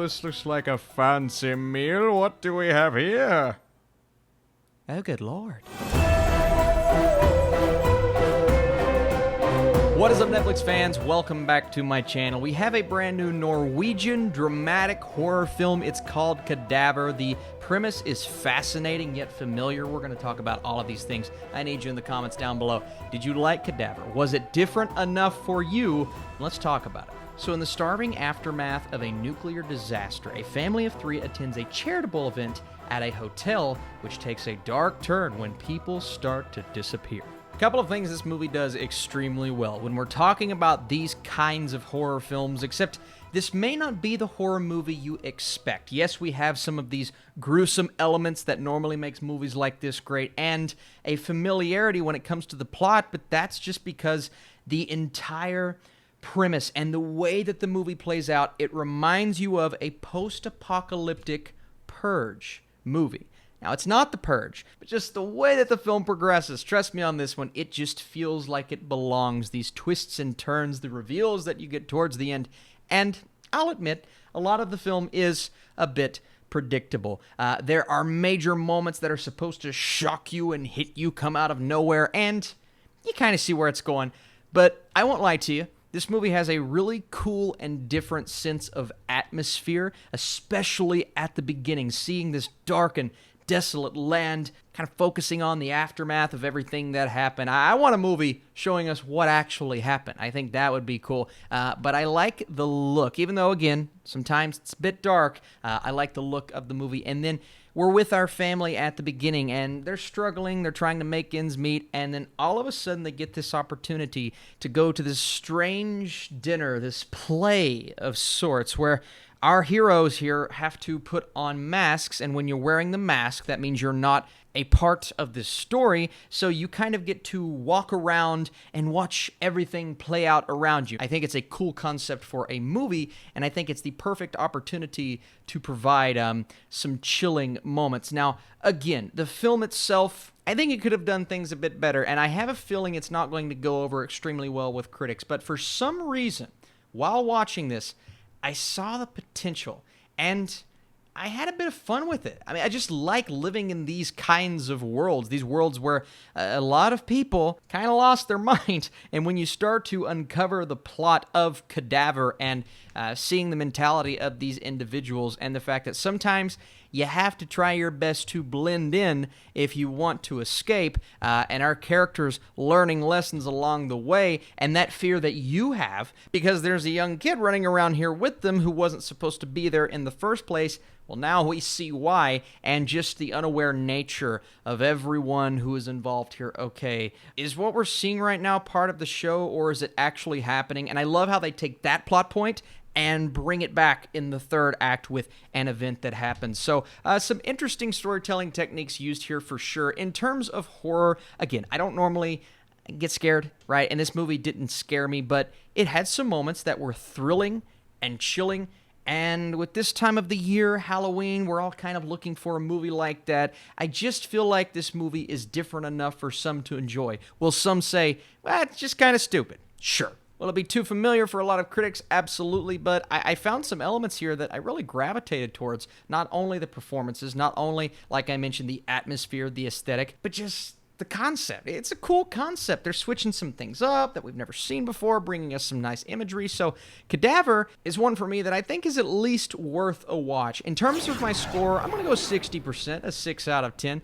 this looks like a fancy meal. What do we have here? Oh, good Lord. What is up, Netflix fans? Welcome back to my channel. We have a brand new Norwegian dramatic horror film. It's called Cadaver. The premise is fascinating yet familiar. We're going to talk about all of these things. I need you in the comments down below. Did you like Cadaver? Was it different enough for you? Let's talk about it. So in the starving aftermath of a nuclear disaster, a family of 3 attends a charitable event at a hotel, which takes a dark turn when people start to disappear. A couple of things this movie does extremely well when we're talking about these kinds of horror films, except this may not be the horror movie you expect. Yes, we have some of these gruesome elements that normally makes movies like this great, and a familiarity when it comes to the plot, but that's just because the entire premise and the way that the movie plays out, it reminds you of a post-apocalyptic Purge movie. Now, it's not The Purge, but just the way that the film progresses. Trust me on this one, it just feels like it belongs. These twists and turns, the reveals that you get towards the end, and I'll admit, a lot of the film is a bit predictable. There are major moments that are supposed to shock you and hit you, come out of nowhere, and you kind of see where it's going. But I won't lie to you. This movie has a really cool and different sense of atmosphere, especially at the beginning, seeing this dark and desolate land, kind of focusing on the aftermath of everything that happened. I want a movie showing us what actually happened. I think that would be cool. But I like the look, even though, again, sometimes it's a bit dark. I like the look of the movie. And then we're with our family at the beginning, and they're struggling, they're trying to make ends meet, and then all of a sudden they get this opportunity to go to this strange dinner, this play of sorts, where our heroes here have to put on masks, and when you're wearing the mask, that means you're not a part of this story, so you kind of get to walk around and watch everything play out around you. I think it's a cool concept for a movie, and I think it's the perfect opportunity to provide some chilling moments. Now, again, the film itself, I think it could have done things a bit better, and I have a feeling it's not going to go over extremely well with critics, but for some reason, while watching this, I saw the potential, and I had a bit of fun with it. I mean, I just like living in these kinds of worlds, these worlds where a lot of people kind of lost their mind. And when you start to uncover the plot of Cadaver and seeing the mentality of these individuals and the fact that sometimes you have to try your best to blend in if you want to escape, and our characters learning lessons along the way, and that fear that you have because there's a young kid running around here with them who wasn't supposed to be there in the first place. Well, now we see why, and just the unaware nature of everyone who is involved here. Okay, is what we're seeing right now part of the show, or is it actually happening? And I love how they take that plot point and bring it back in the third act with an event that happens. So some interesting storytelling techniques used here for sure. In terms of horror, again, I don't normally get scared, right? And this movie didn't scare me, but it had some moments that were thrilling and chilling. And with this time of the year, Halloween, we're all kind of looking for a movie like that. I just feel like this movie is different enough for some to enjoy. Will some say, well, it's just kind of stupid? Sure. Will it be too familiar for a lot of critics? Absolutely, but I found some elements here that I really gravitated towards. Not only the performances, not only, like I mentioned, the atmosphere, the aesthetic, but just the concept. It's a cool concept. They're switching some things up that we've never seen before, bringing us some nice imagery. So Cadaver is one for me that I think is at least worth a watch. In terms of my score, I'm going to go 60%, a 6 out of 10.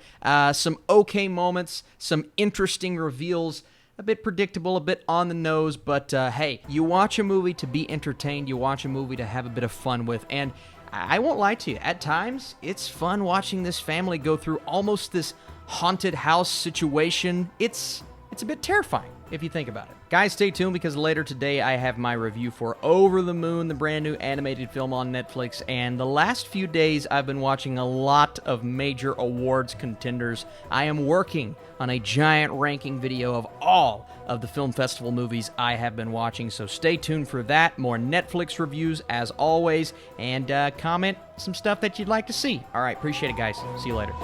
Some okay moments, some interesting reveals, a bit predictable, a bit on the nose, but hey, you watch a movie to be entertained, you watch a movie to have a bit of fun with, and I won't lie to you, at times, it's fun watching this family go through almost this haunted house situation. It's a bit terrifying, if you think about it. Guys, stay tuned because later today I have my review for Over the Moon, the brand new animated film on Netflix, and the last few days I've been watching a lot of major awards contenders. I am working on a giant ranking video of all of the film festival movies I have been watching, so stay tuned for that. More Netflix reviews as always, and comment some stuff that you'd like to see. All right, appreciate it, guys. See you later.